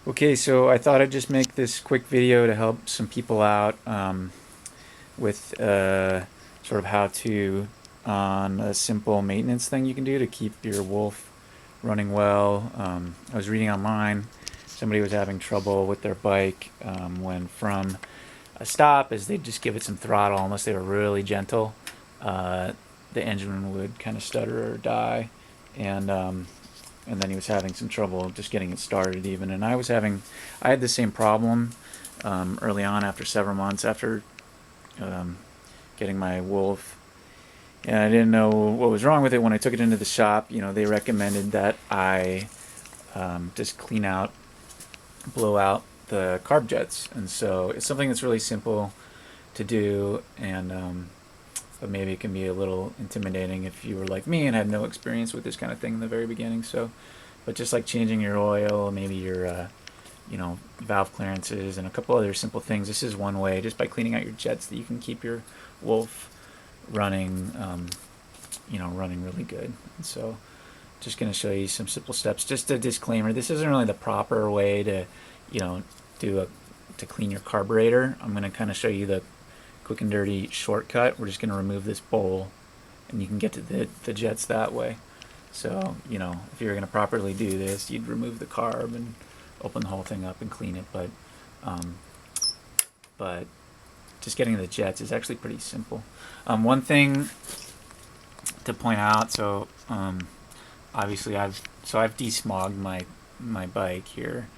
Okay, so I thought I'd just make this quick video to help some people out with sort of how to on a simple maintenance thing you can do to keep your Wolf running well. I was reading online, somebody was having trouble with their bike when from a stop, as they'd just give it some throttle, unless they were really gentle, uh, the engine would kind of stutter or die, and and then he was having some trouble just getting it started even. And I had the same problem early on after several months after um, getting my Wolf. And I didn't know what was wrong with it. When I took it into the shop, they recommended that I just blow out the carb jets. And so it's something that's really simple to do, and but maybe it can be a little intimidating if you were like me and had no experience with this kind of thing in the very beginning. So, but just like changing your oil, maybe your valve clearances, and a couple other simple things. This is one way, just by cleaning out your jets, that you can keep your Wolf running, running really good. And so, just going to show you some simple steps. Just a disclaimer: this isn't really the proper way to, you know, to clean your carburetor. I'm going to kind of show you the quick and dirty shortcut. We're just going to remove this bowl, and you can get to the jets that way. So, if you're going to properly do this, you'd remove the carb and open the whole thing up and clean it. But just getting the jets is actually pretty simple. One thing to point out, so obviously I've desmogged my bike here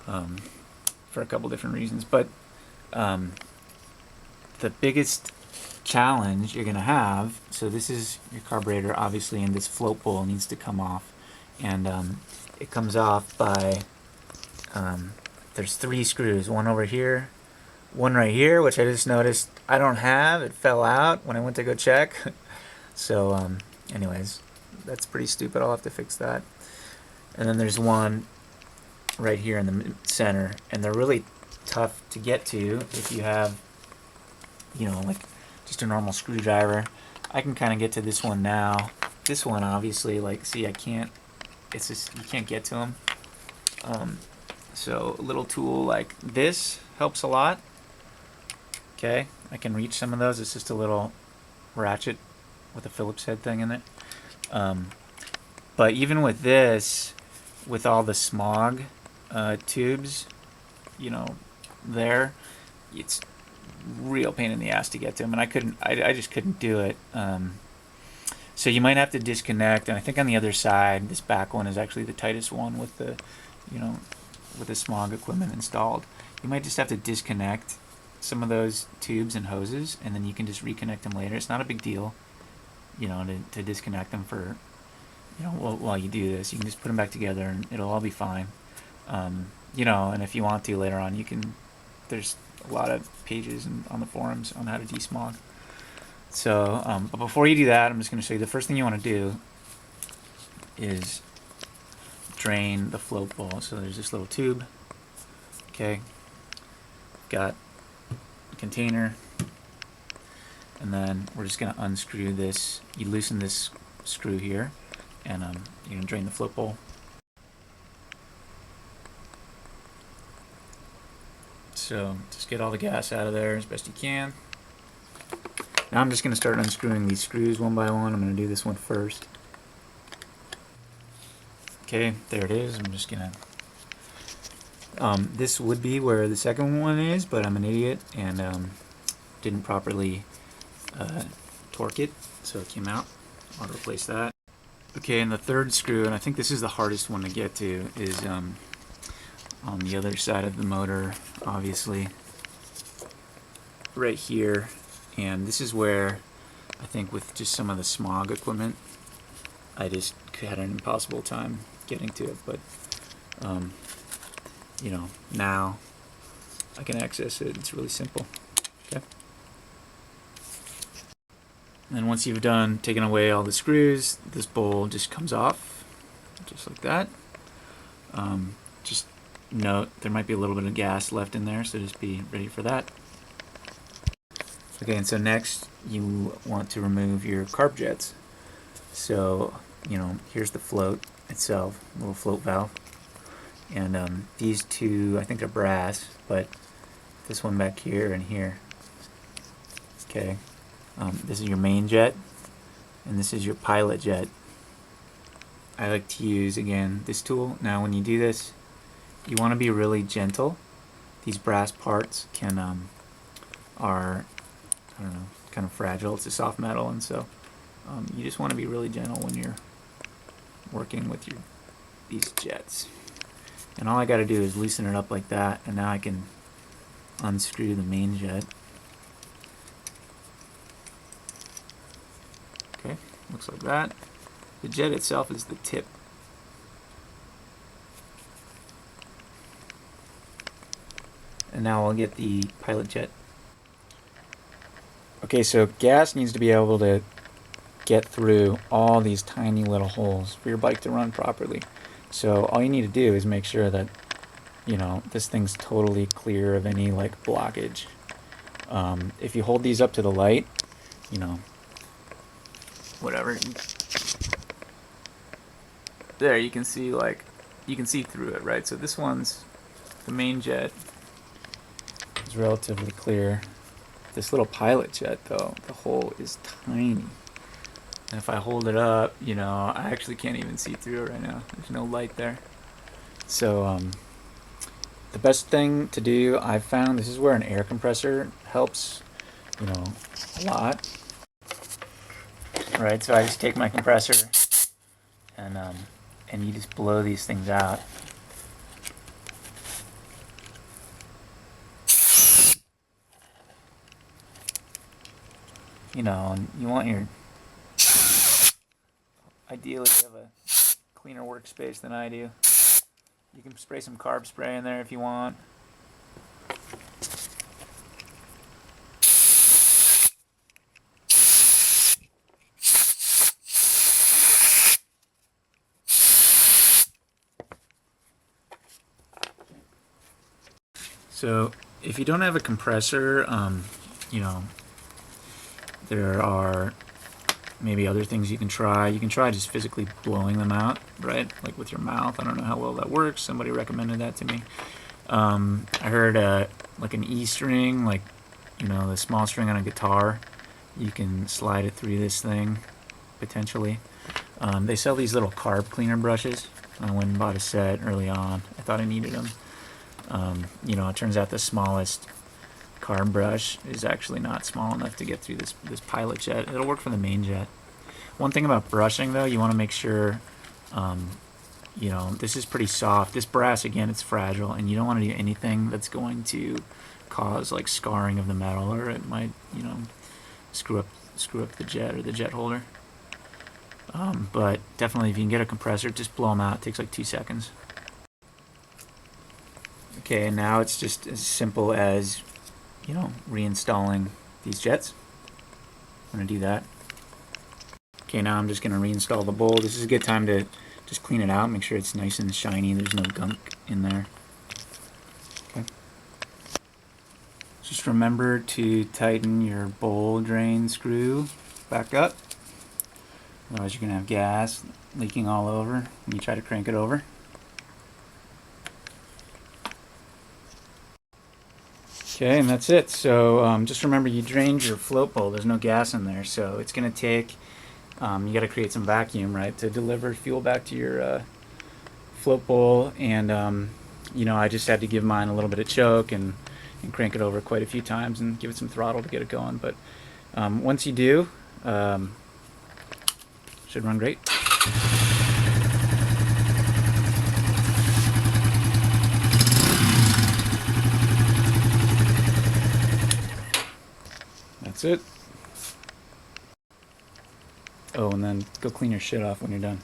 for a couple different reasons, but the biggest challenge you're gonna have, so this is your carburetor obviously, and this float bowl needs to come off, and it comes off by there's 3 screws, one over here, one right here, which I just noticed I don't have. It fell out when I went to go check. So anyways, that's pretty stupid. I'll have to fix that. And then there's one right here in the center, and they're really tough to get to if you have like just a normal screwdriver. I can kind of get to this one now. This one, obviously, see, I can't, it's just, you can't get to them. So a little tool like this helps a lot. Okay, I can reach some of those. It's just a little ratchet with a Phillips head thing in it. But even with this, with all the smog tubes, there, it's real pain in the ass to get to them, and I just couldn't do it. So you might have to disconnect, and I think on the other side, this back one is actually the tightest one with the, with the smog equipment installed. You might just have to disconnect some of those tubes and hoses, and then you can just reconnect them later. It's not a big deal, to disconnect them for, while you do this. You can just put them back together, and it'll all be fine. And if you want to later on, you can. There's a lot of pages on the forums on how to desmog. So, but before you do that, I'm just going to show you the first thing you want to do is drain the float bowl. So there's this little tube. Okay, got a container, and then we're just going to unscrew this. You loosen this screw here, and you're going to drain the float bowl. So just get all the gas out of there as best you can. Now I'm just going to start unscrewing these screws one by one. I'm going to do this one first. Okay, there it is. I'm just going to... this would be where the second one is, but I'm an idiot and didn't properly torque it, so it came out. I'll replace that. Okay, and the third screw, and I think this is the hardest one to get to, is on the other side of the motor, obviously, right here. And this is where I think with just some of the smog equipment, I just had an impossible time getting to it. But now I can access it. It's really simple. Okay. And once you've done taking away all the screws, this bowl just comes off, just like that. Just note there might be a little bit of gas left in there, so just be ready for that. Okay, and so next you want to remove your carb jets. So, here's the float itself, little float valve. And these two, I think, are brass, but this one back here and here. Okay, this is your main jet, and this is your pilot jet. I like to use, again, this tool. Now when you do this, you want to be really gentle. These brass parts are, I don't know, kind of fragile. It's a soft metal, and so you just want to be really gentle when you're working with these jets. And all I got to do is loosen it up like that, and now I can unscrew the main jet. Okay, looks like that. The jet itself is the tip. And now I'll get the pilot jet. Okay, so gas needs to be able to get through all these tiny little holes for your bike to run properly. So all you need to do is make sure that, you know, this thing's totally clear of any like blockage. If you hold these up to the light, you know, whatever, there you can see, like, you can see through it, right? So this one's the main jet is relatively clear. This little pilot jet, though, the hole is tiny. And if I hold it up, you know, I actually can't even see through it right now. There's no light there. So the best thing to do, I've found, this is where an air compressor helps, you know, a lot. Right, so I just take my compressor and you just blow these things out. You know, and you want your, ideally you have a cleaner workspace than I do. You can spray some carb spray in there if you want. So if you don't have a compressor, you know, there are maybe other things you can try. You can try just physically blowing them out, right? Like with your mouth. I don't know how well that works. Somebody recommended that to me. I heard like an E string, like, you know, the small string on a guitar. You can slide it through this thing, potentially. They sell these little carb cleaner brushes. I went and bought a set early on. I thought I needed them. You know, it turns out the smallest carb brush is actually not small enough to get through this pilot jet. It'll work for the main jet. One thing about brushing, though, you want to make sure, you know, this is pretty soft. This brass, again, it's fragile, and you don't want to do anything that's going to cause like scarring of the metal, or it might, you know, screw up the jet or the jet holder. But definitely, if you can get a compressor, just blow them out. It takes like 2 seconds. Okay, and now it's just as simple as, you know, reinstalling these jets. I'm going to do that. Okay, now I'm just going to reinstall the bowl. This is a good time to just clean it out, make sure it's nice and shiny, there's no gunk in there. Okay. Just remember to tighten your bowl drain screw back up. Otherwise you're going to have gas leaking all over when you try to crank it over. Okay, and that's it. So just remember, you drained your float bowl. There's no gas in there, so it's going to take, you got to create some vacuum, right, to deliver fuel back to your float bowl. And, you know, I just had to give mine a little bit of choke and crank it over quite a few times and give it some throttle to get it going. But once you do, should run great. That's it. Oh, and then go clean your shit off when you're done.